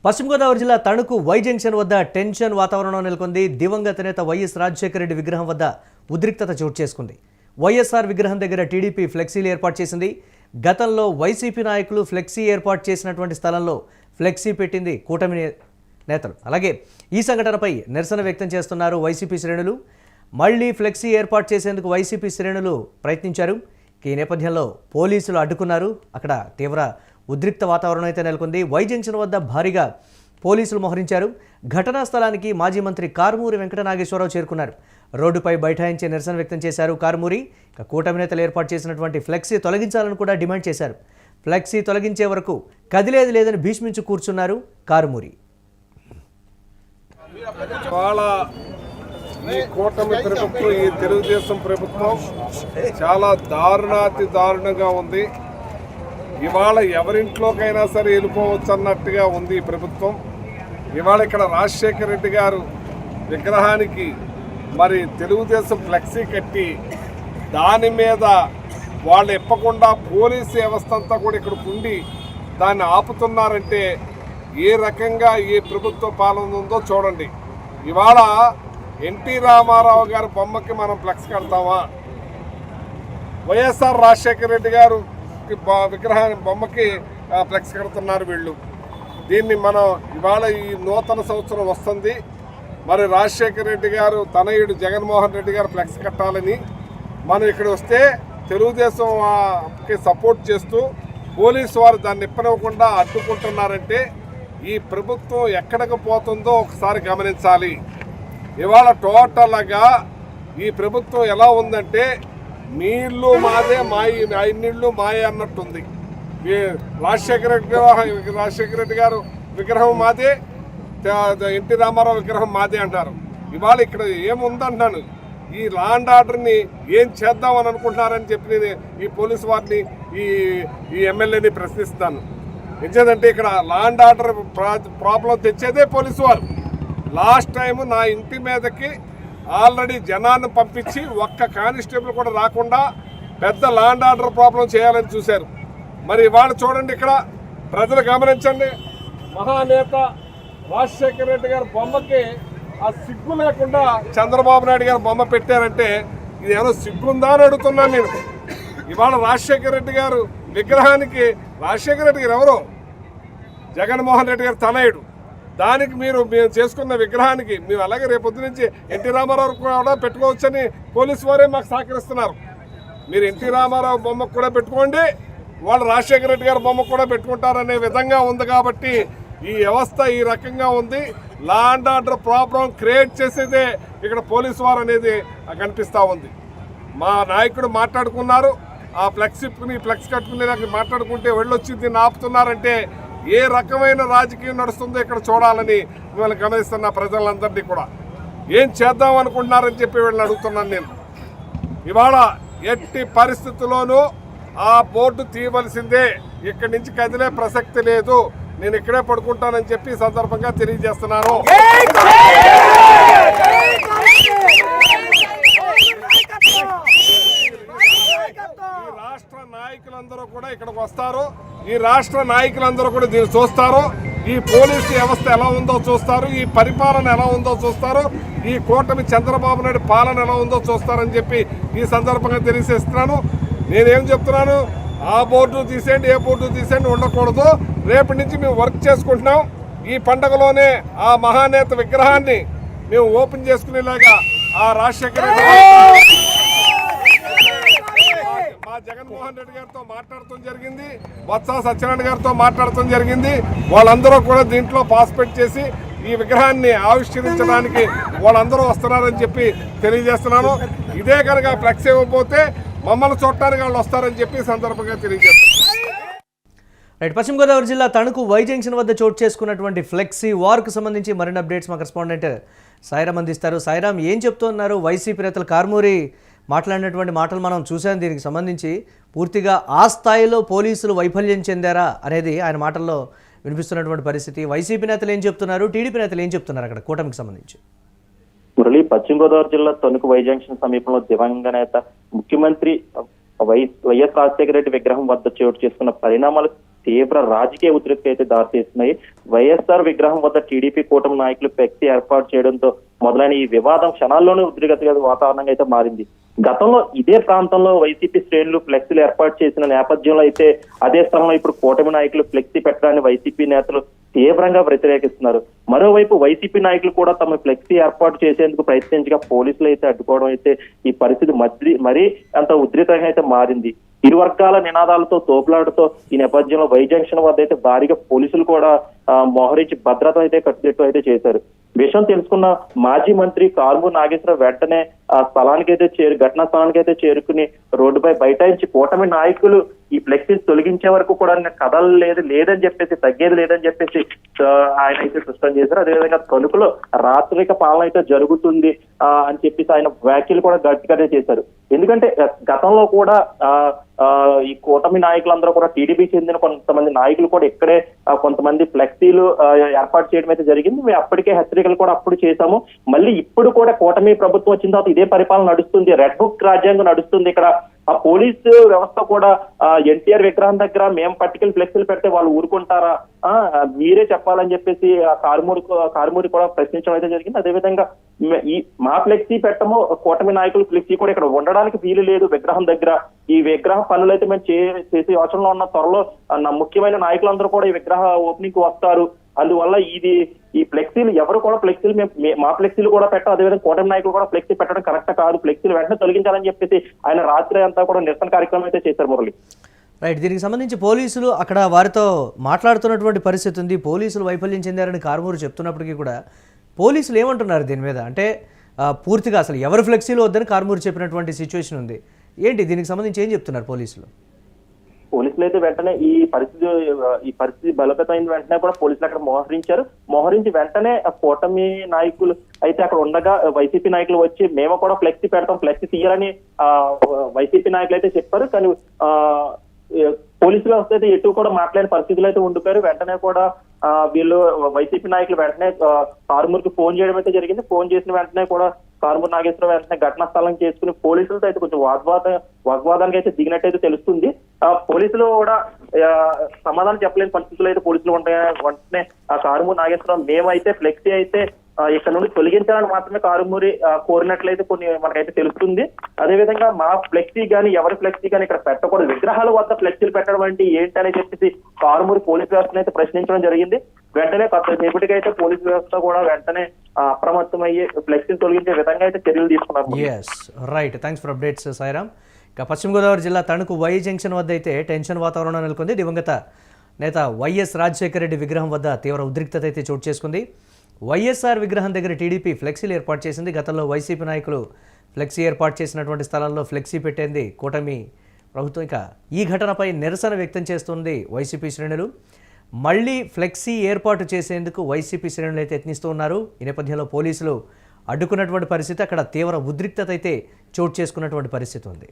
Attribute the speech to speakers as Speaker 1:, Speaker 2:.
Speaker 1: పశ్చిమ గోదావరి జిల్లా Tanuku Y junction వద్ద టెన్షన్ వాతావరణం నెలకొంది. దివంగత నేత వైఎస్ రాజశేఖర రెడ్డి విగ్రహం వద్ద ఉద్రిక్తత చోటు చేసుకుంది. వైఎస్ఆర్ విగ్రహం దగ్గర టీడీపీ ఫ్లెక్సీలు ఏర్పాటు చేసింది. గతంలో వైసీపీ నాయకులు ఫ్లెక్సీ ఏర్పాటు చేసినటువంటి స్థలంలో ఫ్లెక్సీ పెట్టింది కూటమి నేతలు. అలాగే ఈ సంఘటనపై నిరసన వ్యక్తం చేస్తున్నారు వైసీపీ శ్రేణులు. మళ్లీ ఫ్లెక్సీ ఏర్పాటు చేసేందుకు వైసీపీ శ్రేణులు ప్రయత్నించారు. ఈ నేపథ్యంలో పోలీసులు అడ్డుకున్నారు. అక్కడ తీవ్ర ఉద్రిక్త వాతావరణం అయితే నెలకొంది. వై జంక్షన్ వద్ద భారీగా పోలీసులు మోహరించారు. ఘటనా స్థలానికి మాజీ మంత్రి కారుమూరి వెంకట నాగేశ్వరరావు చేరుకున్నారు. రోడ్డుపై బైఠాయించి నిరసన వ్యక్తం చేశారు కారుమూరి. కూటమి నేతలు ఏర్పాటు చేసినటువంటి ఫ్లెక్సీ తొలగించాలని కూడా డిమాండ్ చేశారు. ఫ్లెక్సీ తొలగించే వరకు కదిలేది లేదని భీష్మించి కూర్చున్నారు కారుమూరి.
Speaker 2: ఈ కూటమి ప్రభుత్వం, ఈ తెలుగుదేశం ప్రభుత్వం చాలా దారుణాతి దారుణంగా ఉంది. ఇవాళ ఎవరింట్లోకైనా సరే వెళ్ళిపోవచ్చు అన్నట్టుగా ఉంది ఈ ప్రభుత్వం. ఇవాళ ఇక్కడ రాజశేఖర రెడ్డి గారు విగ్రహానికి మరి తెలుగుదేశం ఫ్లెక్సీ కట్టి దాని మీద వాళ్ళు ఇప్పకుండా పోలీసు వ్యవస్థ అంతా కూడా ఇక్కడ ఉండి దాన్ని ఆపుతున్నారంటే ఏ రకంగా ఈ ప్రభుత్వ పాలన ఉందో చూడండి. ఇవాళ ఎన్టీ రామారావు గారి బొమ్మకి మనం ఫ్లెక్స్ కడతామా? వైఎస్ఆర్ రాజశేఖర రెడ్డి గారు విగ్రహాన్ని బొమ్మకి ఫ్లెక్స్ కడుతున్నారు వీళ్ళు. దీన్ని మనం ఇవాళ ఈ నూతన సంవత్సరం వస్తుంది. మరి రాజశేఖర రెడ్డి గారు తనయుడు జగన్మోహన్ రెడ్డి గారు ఫ్లెక్స్ కట్టాలని మనం ఇక్కడ వస్తే తెలుగుదేశంకి సపోర్ట్ చేస్తూ పోలీసు వారు దాన్ని ఇప్పనివ్వకుండా అడ్డుకుంటున్నారంటే ఈ ప్రభుత్వం ఎక్కడికి పోతుందో ఒకసారి గమనించాలి. ఇవాళ టోటల్గా ఈ ప్రభుత్వం ఎలా ఉందంటే మీ ఇల్లు మాదే, మా ఇన్నిళ్ళు మాయే అన్నట్టుంది. రాజశేఖర రెడ్డి గారు విగ్రహం మాదే, ఎన్టీ రామారావు విగ్రహం మాదే అంటారు. ఇవాళ ఇక్కడ ఏముందంటున్నాను, ఈ లా అండ్ ఆర్డర్ని ఏం చేద్దామని అనుకుంటున్నారని చెప్పి నేను ఈ పోలీసు వారిని ఈ ఎమ్మెల్యేని ప్రశ్నిస్తాను. ఎందుకంటే ఇక్కడ లా అండ్ ఆర్డర్ ప్రాబ్లం తెచ్చేదే పోలీసు వారు. లాస్ట్ టైం నా ఇంటి మీదకి ఆల్రెడీ జనాన్ని పంపించి ఒక్క కానిస్టేబుల్ కూడా రాకుండా పెద్ద లా అండ్ ఆర్డర్ ప్రాబ్లం చేయాలని చూశారు. మరి ఇవాళ చూడండి, ఇక్కడ ప్రజలు గమనించండి, మహానేత రాజశేఖర రెడ్డి గారి బొమ్మకి ఆ సిగ్గు లేకుండా చంద్రబాబు నాయుడు గారు బొమ్మ పెట్టారంటే ఇది ఏమో సిగ్గుందా అని అడుగుతున్నాను నేను. ఇవాళ రాజశేఖర రెడ్డి గారు విగ్రహానికి, రాజశేఖర రెడ్డి గారు ఎవరో జగన్మోహన్ రెడ్డి గారు తనయుడు, దానికి మేము చేసుకున్న విగ్రహానికి మేము అలాగే రేపొద్దు నుంచి ఎన్టీ రామారావు కూడా పెట్టుకోవచ్చని పోలీసు వారే మాకు సహకరిస్తున్నారు. మీరు ఎన్టీ రామారావు బొమ్మకు కూడా పెట్టుకోండి, వాళ్ళు రాజశేఖర రెడ్డి గారి బొమ్మకు కూడా పెట్టుకుంటారనే విధంగా ఉంది. కాబట్టి ఈ వ్యవస్థ ఈ రకంగా ఉంది. లా అండ్ ఆర్డర్ ప్రాబ్లం క్రియేట్ చేసేదే ఇక్కడ పోలీసు వారు అనేది కనిపిస్తూ ఉంది. మా నాయకుడు మాట్లాడుకున్నారు, ఆ ఫ్లెక్స్ కట్టుకునే దగ్గర మాట్లాడుకుంటే వెళ్ళొచ్చి దీన్ని ఆపుతున్నారంటే ఏ రకమైన రాజకీయం నడుస్తుందో ఇక్కడ చూడాలని మిమ్మల్ని గమనిస్తున్న ప్రజలందరినీ కూడా ఏం చేద్దాం అనుకుంటున్నారని చెప్పి వీళ్ళని అడుగుతున్నాను నేను. ఇవాళ ఎట్టి పరిస్థితుల్లోనూ ఆ బోర్డు తీయవలసిందే, ఇక్కడి నుంచి కదిలే ప్రసక్తి లేదు, నేను ఇక్కడే పడుకుంటానని చెప్పి ఈ సందర్భంగా తెలియజేస్తున్నాను. రాష్ట్ర నాయకులందరూ కూడా ఇక్కడికి వస్తారు, ఈ రాష్ట్ర నాయకులందరూ కూడా దీన్ని చూస్తారు, ఈ పోలీసు వ్యవస్థ ఎలా ఉందో చూస్తారు, ఈ పరిపాలన ఎలా ఉందో చూస్తారు, ఈ కూటమి చంద్రబాబు నాయుడు పాలన ఎలా ఉందో చూస్తారని చెప్పి ఈ సందర్భంగా తెలియజేస్తున్నాను. నేనేం చెప్తున్నాను, ఆ బోర్డు తీసేయండి, ఏ బోర్డు తీసేయండి ఉండకూడదు. రేపటి నుంచి మేము వర్క్ చేసుకుంటున్నాం. ఈ పండగలోనే ఆ మహానేత విగ్రహాన్ని మేము ఓపెన్ చేసుకునేలాగా ఆ రాజశేఖర మా జగన్మోహన్ రెడ్డి గారితో మాట్లాడటం జరిగింది, బొత్స సత్యనారాయణ గారితో మాట్లాడటం జరిగింది. వాళ్ళందరూ కూడా దీంట్లో పార్టిసిపేట్ చేసి ఈ విగ్రహాన్ని ఆవిష్కరించడానికి వాళ్ళందరూ వస్తున్నారని చెప్పి తెలియజేస్తున్నాను. ఇదే కనుక ఫ్లెక్స్ ఇవ్వకపోతే మమ్మల్ని చూడటానికి వాళ్ళు వస్తారని చెప్పి సందర్భంగా తెలియజేస్తున్నాను.
Speaker 1: రైట్, పశ్చిమ గోదావరి జిల్లా తణుకు వై జంక్షన్ వద్ద చోటు చేసుకున్నటువంటి ఫ్లెక్సీ వార్కు సంబంధించి మరిన్ని అప్డేట్స్ మా కరెస్పాండెంట్ సాయిరామ్ అందిస్తారు. సాయిరామ్, ఏం చెప్తున్నారు? వైసీపీ నేతలు కారుమూరి మాట్లాడినటువంటి మాటలు మనం చూసాం. దీనికి సంబంధించి పూర్తిగా ఆ స్థాయిలో పోలీసులు వైఫల్యం చెందారా అనేది ఆయన మాటల్లో వినిపిస్తున్నటువంటి పరిస్థితి. వైసీపీ నేతలు ఏం చెప్తున్నారు, టీడీపీ నేతలు ఏం చెప్తున్నారు అక్కడ కూటమికి సంబంధించి?
Speaker 3: మురళి, పశ్చిమ గోదావరి జిల్లా తణుకు వై జంక్షన్ సమీపంలో దివంగత నేత ముఖ్యమంత్రి వైఎస్ రాజశేఖర రెడ్డి విగ్రహం వద్ద చోటు చేసుకున్న పరిణామాలు తీవ్ర రాజకీయ ఉద్రిక్తత అయితే దారితీస్తున్నాయి. వైఎస్ఆర్ విగ్రహం వద్ద టీడీపీ కూటమి నాయకులు ఫ్లెక్సీ ఏర్పాటు చేయడంతో మొదలైన ఈ వివాదం క్షణాల్లోనే ఉద్రిక్తత వాతావరణంగా అయితే మారింది. గతంలో ఇదే ప్రాంతంలో వైసీపీ శ్రేణులు ఫ్లెక్సీలు ఏర్పాటు చేసిన నేపథ్యంలో అయితే అదే స్థలంలో ఇప్పుడు కూటమి నాయకులు ఫ్లెక్సీ పెట్టడాన్ని వైసీపీ నేతలు తీవ్రంగా వ్యతిరేకిస్తున్నారు. మరోవైపు వైసీపీ నాయకులు కూడా తమ ఫ్లెక్సీ ఏర్పాటు చేసేందుకు ప్రయత్నించగా పోలీసులు అయితే అడ్డుకోవడం అయితే ఈ పరిస్థితి మరీ అంత ఉద్రిక్తంగా అయితే మారింది. ఇరు వర్గాల నినాదాలతో తోపులాడుతూ ఈ నేపథ్యంలో వై జంక్షన్ వద్ద అయితే భారీగా పోలీసులు కూడా మోహరించి భద్రత అయితే కట్టుదిట్టు అయితే చేశారు. విషయం తెలుసుకున్న మాజీ మంత్రి కారుమూరి నాగేశ్వరరావు వెంటనే ఆ స్థలానికి అయితే ఘటనా స్థలానికి అయితే చేరుకుని రోడ్డుపై బైఠాయించి కూటమి నాయకులు ఈ ఫ్లెక్సీని తొలగించే వరకు కూడా లేదని చెప్పేసి తగ్గేది లేదని చెప్పేసి ఆయన అయితే స్పష్టం చేశారు. అదేవిధంగా తణుకులో రాత్రిక పాలన అయితే జరుగుతుంది అని చెప్పేసి ఆయన వ్యాఖ్యలు కూడా గట్టిగానే చేశారు. ఎందుకంటే గతంలో కూడా ఈ కూటమి నాయకులందరూ కూడా టీడీపీ చెందిన కొంతమంది నాయకులు కూడా ఇక్కడే కొంతమంది ఫ్లెక్సీలు ఏర్పాటు చేయడం అయితే జరిగింది. మేము అప్పటికే హెచ్చరికలు కూడా అప్పుడు చేశాము. మళ్ళీ ఇప్పుడు కూడా కూటమి ప్రభుత్వం వచ్చిన తర్వాత ఇదే పరిపాలన నడుస్తుంది, రెడ్ బుక్ రాజ్యాంగం నడుస్తుంది. ఇక్కడ ఆ పోలీసు వ్యవస్థ కూడా ఎన్టీఆర్ విగ్రహం దగ్గర మేము పర్టికల్ ఫ్లెక్సీలు పెడితే వాళ్ళు ఊరుకుంటారా, మీరే చెప్పాలని చెప్పేసి ఆ కారుమూరి కూడా ప్రశ్నించడం అయితే జరిగింది. అదేవిధంగా ఈ మా ఫ్లెక్సీ పెట్టము, కూటమి నాయకులు ఫ్లెక్సీ కూడా ఇక్కడ ఉండడానికి వీలు లేదు విగ్రహం దగ్గర. ఈ విగ్రహ పనులు అయితే మేము చేసే యోచనలో ఉన్న త్వరలో ముఖ్యమైన నాయకులందరూ కూడా ఈ విగ్రహ ఓపెనింగ్ కు వస్తారు. అందువల్ల ఈ ఫ్లెక్సీలు ఎవరు కూడా ఫ్లెక్సీలు మా ఫ్లెక్సీలు కూడా పెట్టడం, అదేవిధంగా కూటమి నాయకులు కూడా ఫ్లెక్సీ పెట్టడం కరెక్ట్ కాదు, ఫ్లెక్సీలు వెంటనే తొలగించాలని చెప్పేసి ఆయన రాత్రి అంతా కూడా నిరసన కార్యక్రమం అయితే చేశారు. మురళి,
Speaker 1: రైట్. దీనికి సంబంధించి పోలీసులు అక్కడ వారితో మాట్లాడుతున్నటువంటి పరిస్థితి ఉంది. పోలీసులు వైఫల్యం చెందారని కారుమూరి చెప్తున్నప్పటికీ కూడా పోలీసులు ఏమంటున్నారు దీని మీద? అంటే పూర్తిగా అసలు ఎవరు ఫ్లెక్సీలు వద్దని కారుమూరి చెప్పినటువంటి సిచ్యువేషన్ ఉంది. ఏంటి దీనికి సంబంధించి ఏం చెప్తున్నారు పోలీసులు?
Speaker 3: పోలీసులు అయితే వెంటనే ఈ పరిస్థితి బలోపేతమైన వెంటనే కూడా పోలీసులు అక్కడ మోహరించి వెంటనే కూటమి నాయకులు అయితే అక్కడ ఉండగా వైసీపీ నాయకులు వచ్చి మేము కూడా ఫ్లెక్సీ పెడతాం, ఫ్లెక్సీ తీయాలని వైసీపీ నాయకులు అయితే చెప్పారు. కానీ పోలీసులు వస్తే ఎటు కూడా మాట్లాడిన పరిస్థితులు అయితే ఉండిపోయారు. వెంటనే కూడా వీళ్ళు వైసీపీ నాయకులు వెంటనే కారుమూరికి ఫోన్ చేయడం అయితే జరిగింది. ఫోన్ చేసిన వెంటనే కూడా కారుమూరి నాగేశ్వరరావు వెంటనే ఘటనా స్థలం చేసుకుని పోలీసులతో అయితే కొంచెం వాగ్వాదానికి అయితే దిగినట్టయితే తెలుస్తుంది. పోలీసులు కూడా సమాధానం చెప్పలేని పరిస్థితులు అయితే పోలీసులు ఉంటాయి. వెంటనే కారుమూరి నాగేశ్వరరావు మేమైతే ఫ్లెక్సీ అయితే ఇక్కడ నుండి తొలగించాలని మాత్రమే కారుమూరి కోరినట్లయితే కొన్ని మనకైతే తెలుస్తుంది. అదేవిధంగా మా ఫ్లెక్సీ కానీ ఎవరి ఫ్లెక్సీ కానీ ఇక్కడ పెట్టకూడదు, విగ్రహాల వద్ద ఫ్లెక్సీలు పెట్టడం అంటే ఏంటని చెప్పేసి కారుమూరి పోలీసు వ్యవస్థను అయితే ప్రశ్నించడం జరిగింది. వెంటనే కొద్దిసేపటికైతే పోలీసు వ్యవస్థ కూడా వెంటనే అప్రమత్తమయ్యి ఫ్లెక్సీని తొలగించే విధంగా అయితే చర్యలు తీసుకున్నారు.
Speaker 1: Right, thanks for updates Sairam. ఇక పశ్చిమ గోదావరి జిల్లా తణుకు వై జంక్షన్ వద్ద అయితే టెన్షన్ వాతావరణం నెలకొంది. దివంగత నేత వైఎస్ రాజశేఖర రెడ్డి విగ్రహం వద్ద తీవ్ర ఉద్రిక్తత అయితే చోటు చేసుకుంది. వైఎస్ఆర్ విగ్రహం దగ్గర టీడీపీ ఫ్లెక్సీలు ఏర్పాటు చేసింది. గతంలో వైసీపీ నాయకులు ఫ్లెక్సీ ఏర్పాటు చేసినటువంటి స్థలాల్లో ఫ్లెక్సీ పెట్టింది కూటమి ప్రభుత్వం. ఇక ఈ ఘటనపై నిరసన వ్యక్తం చేస్తుంది వైసీపీ శ్రేణులు. మళ్లీ ఫ్లెక్సీ ఏర్పాటు చేసేందుకు వైసీపీ శ్రేణులు అయితే యత్నిస్తూ ఉన్నారు. ఈ నేపథ్యంలో పోలీసులు అడ్డుకున్నటువంటి పరిస్థితి, అక్కడ తీవ్ర ఉద్రిక్తత అయితే చోటు చేసుకున్నటువంటి పరిస్థితి ఉంది.